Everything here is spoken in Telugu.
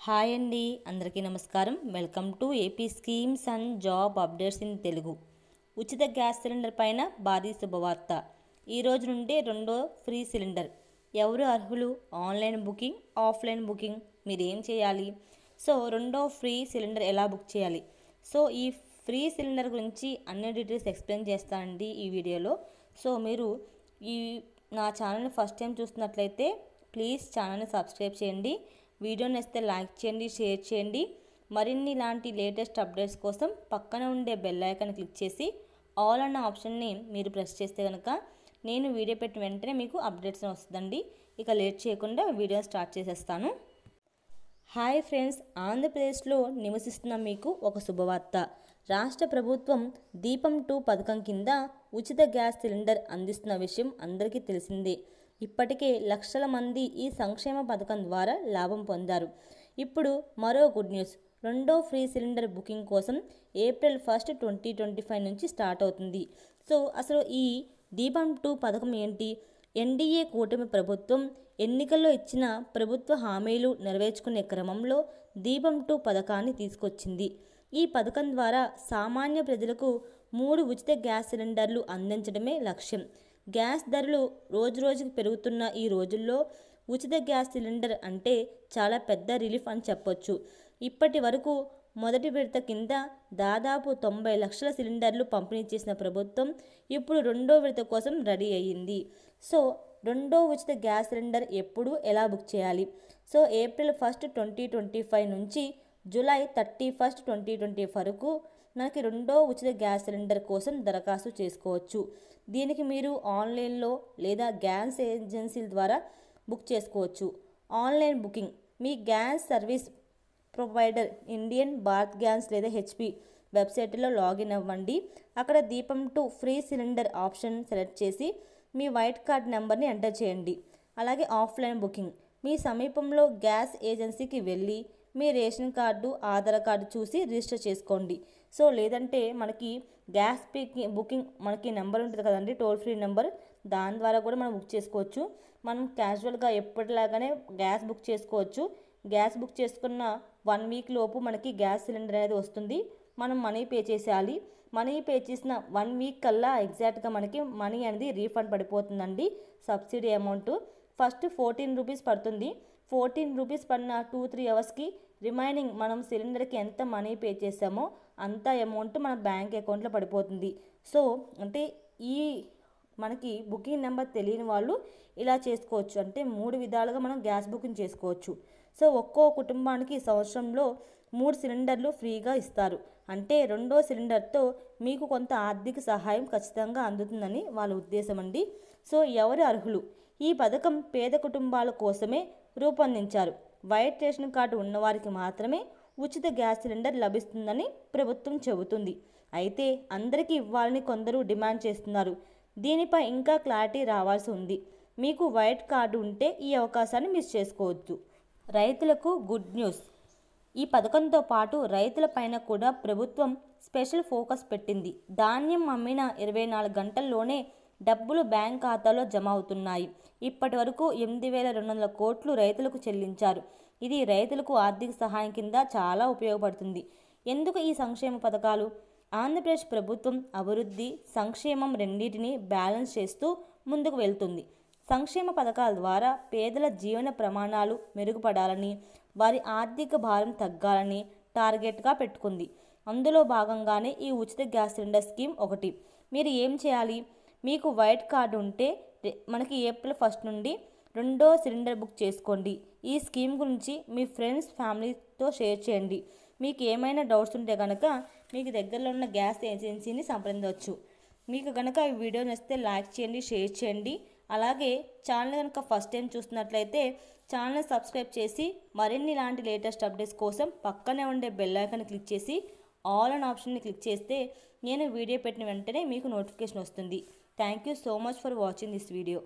హాయ్ అండి, అందరికీ నమస్కారం. Welcome to AP schemes and job updates in Telugu. ఉచిత గ్యాస్ సిలిండర్ పైన భారీ శుభవార్త. ఈ రోజు నుండి రెండో ఫ్రీ సిలిండర్. ఎవరు అర్హులు? Online booking, offline booking. మీరు ఏం చేయాలి? సో రెండో ఫ్రీ సిలిండర్ ఎలా బుక్ చేయాలి? సో ఈ ఫ్రీ సిలిండర్ గురించి అన్ని డీటెయిల్స్ ఎక్స్ప్లెయిన్ చేస్తానండి ఈ వీడియోలో. సో మీరు ఈ నా ఛానల్ని ఫస్ట్ టైం చూస్తున్నట్లయితే ప్లీజ్ ఛానల్ని సబ్స్క్రైబ్ చేయండి. వీడియో నచ్చితే లైక్ చేయండి, షేర్ చేయండి. మరిన్ని ఇలాంటి లేటెస్ట్ అప్డేట్స్ కోసం పక్కన ఉండే బెల్ ఐకాన్ క్లిక్ చేసి ఆల్ అన్న ఆప్షన్ని మీరు ప్రెస్ చేస్తే కనుక నేను వీడియో పెట్టిన వెంటనే మీకు అప్డేట్స్ వస్తుందండి. ఇక లేట్ చేయకుండా వీడియో స్టార్ట్ చేసేస్తాను. హాయ్ ఫ్రెండ్స్, ఆంధ్రప్రదేశ్లో నివసిస్తున్న మీకు ఒక శుభవార్త. రాష్ట్ర ప్రభుత్వం దీపం 2 పథకం కింద ఉచిత గ్యాస్ సిలిండర్ అందిస్తున్న విషయం అందరికీ తెలిసిందే. ఇప్పటికే లక్షల మంది ఈ సంక్షేమ పథకం ద్వారా లాభం పొందారు. ఇప్పుడు మరో గుడ్ న్యూస్. రెండో ఫ్రీ సిలిండర్ బుకింగ్ కోసం ఏప్రిల్ 1, 2025 నుంచి స్టార్ట్ అవుతుంది. సో అసలు ఈ దీపం 2 పథకం ఏంటి? ఎన్డీఏ కూటమి ప్రభుత్వం ఎన్నికల్లో ఇచ్చిన ప్రభుత్వ హామీలు నెరవేర్చుకునే క్రమంలో దీపం 2 పథకాన్ని తీసుకొచ్చింది. ఈ పథకం ద్వారా సామాన్య ప్రజలకు 3 ఉచిత గ్యాస్ సిలిండర్లు అందించడమే లక్ష్యం. గ్యాస్ ధరలు రోజురోజుకు పెరుగుతున్న ఈ రోజుల్లో ఉచిత గ్యాస్ సిలిండర్ అంటే చాలా పెద్ద రిలీఫ్ అని చెప్పొచ్చు. ఇప్పటి వరకు మొదటి విడత కింద దాదాపు 90 లక్షల సిలిండర్లు పంపిణీ చేసిన ప్రభుత్వం ఇప్పుడు రెండో విడత కోసం రెడీ అయ్యింది. సో రెండో ఉచిత గ్యాస్ సిలిండర్ ఎప్పుడు, ఎలా బుక్ చేయాలి? సో ఏప్రిల్ 1, 2025 నుంచి జూలై 31, 2020 వరకు మనకి రెండో ఉచిత గ్యాస్ సిలిండర్ కోసం దరఖాస్తు చేసుకోవచ్చు. దీనికి మీరు ఆన్లైన్లో లేదా గ్యాస్ ఏజెన్సీల ద్వారా బుక్ చేసుకోవచ్చు. Online booking. మీ gas service provider Indian, Bharat gas లేదా హెచ్పి వెబ్సైట్లో లాగిన్ అవ్వండి. అక్కడ Deepam 2 free cylinder option select చేసి మీ వైట్ కార్డ్ నెంబర్ని ఎంటర్ చేయండి. అలాగే ఆఫ్లైన్ బుకింగ్. మీ సమీపంలో గ్యాస్ ఏజెన్సీకి వెళ్ళి మీ రేషన్ కార్డు, ఆధార్ కార్డు చూసి రిజిస్టర్ చేసుకోండి. సో లేదంటే మనకి గ్యాస్ బుకింగ్ మనకి నెంబర్ ఉంటుంది కదండి, టోల్ ఫ్రీ నెంబర్, దాని ద్వారా కూడా మనం బుక్ చేసుకోవచ్చు. మనం క్యాజువల్గా ఎప్పటిలాగానే గ్యాస్ బుక్ చేసుకోవచ్చు. గ్యాస్ బుక్ చేసుకున్న 1 వీక్ లోపు మనకి గ్యాస్ సిలిండర్ అనేది వస్తుంది. మనం మనీ పే చేసేయాలి. మనీ పే చేసిన 1 వీక్ కల్లా ఎగ్జాక్ట్గా మనకి మనీ అనేది రీఫండ్ పడిపోతుందండి. సబ్సిడీ అమౌంట్ ఫస్ట్ 14 రూపీస్ పడుతుంది. 14 రూపీస్ పడిన 2-3 అవర్స్కి రిమైనింగ్ మనం సిలిండర్కి ఎంత మనీ పే చేసామో అంత అమౌంట్ మన బ్యాంక్ అకౌంట్లో పడిపోతుంది. సో అంటే ఈ మనకి బుకింగ్ నెంబర్ తెలియని వాళ్ళు ఇలా చేసుకోవచ్చు. అంటే 3 విధాలుగా మనం గ్యాస్ బుకింగ్ చేసుకోవచ్చు. సో ఒక్కో కుటుంబానికి సంవత్సరంలో 3 సిలిండర్లు ఫ్రీగా ఇస్తారు. అంటే రెండో సిలిండర్తో మీకు కొంత ఆర్థిక సహాయం ఖచ్చితంగా అందుతుందని వాళ్ళ ఉద్దేశం అండి. సో ఎవరు అర్హులు? ఈ పథకం పేద కుటుంబాల కోసమే రూపొందించారు. వైట్ రేషన్ కార్డు ఉన్నవారికి మాత్రమే ఉచిత గ్యాస్ సిలిండర్ లభిస్తుందని ప్రభుత్వం చెబుతుంది. అయితే అందరికీ ఇవ్వాలని కొందరు డిమాండ్ చేస్తున్నారు. దీనిపై ఇంకా క్లారిటీ రావాల్సి ఉంది. మీకు వైట్ కార్డు ఉంటే ఈ అవకాశాన్ని మిస్ చేసుకోవద్దు. రైతులకు గుడ్ న్యూస్. ఈ పథకంతో పాటు రైతుల పైన కూడా ప్రభుత్వం స్పెషల్ ఫోకస్ పెట్టింది. ధాన్యం అమ్మిన 24 గంటల్లోనే డబ్బులు బ్యాంక్ ఖాతాలో జమ అవుతున్నాయి. ఇప్పటి వరకు 8,200 కోట్లు రైతులకు చెల్లించారు. ఇది రైతులకు ఆర్థిక సహాయం కింద చాలా ఉపయోగపడుతుంది. ఎందుకు ఈ సంక్షేమ పథకాలు? ఆంధ్రప్రదేశ్ ప్రభుత్వం అభివృద్ధి, సంక్షేమం రెండింటిని బ్యాలెన్స్ చేస్తూ ముందుకు వెళ్తుంది. సంక్షేమ పథకాల ద్వారా పేదల జీవన ప్రమాణాలు మెరుగుపడాలని, వారి ఆర్థిక భారం తగ్గాలని టార్గెట్గా పెట్టుకుంది. అందులో భాగంగానే ఈ ఉచిత గ్యాస్ సిలిండర్ స్కీమ్ ఒకటి. మీరు ఏం చేయాలి? మీకు వైట్ కార్డు ఉంటే మనకి ఏప్రిల్ 1 నుండి రెండో సిలిండర్ బుక్ చేసుకోండి. ఈ స్కీమ్ గురించి మీ ఫ్రెండ్స్, ఫ్యామిలీతో షేర్ చేయండి. మీకు ఏమైనా డౌట్స్ ఉంటే కనుక మీకు దగ్గరలో ఉన్న గ్యాస్ ఏజెన్సీని సంప్రదించవచ్చు. మీకు కనుక ఈ వీడియో నచ్చితే లైక్ చేయండి, షేర్ చేయండి. అలాగే ఛానల్ కనుక ఫస్ట్ టైం చూస్తున్నట్లయితే ఛానల్ సబ్స్క్రైబ్ చేసి మరిన్ని ఇలాంటి లేటెస్ట్ అప్డేట్స్ కోసం పక్కనే ఉండే బెల్ ఐకాన్ క్లిక్ చేసి ఆల్ అన్ ఆప్షన్ని క్లిక్ చేస్తే నేను వీడియో పెట్టిన వెంటనే మీకు నోటిఫికేషన్ వస్తుంది. Thank you so much for watching this video.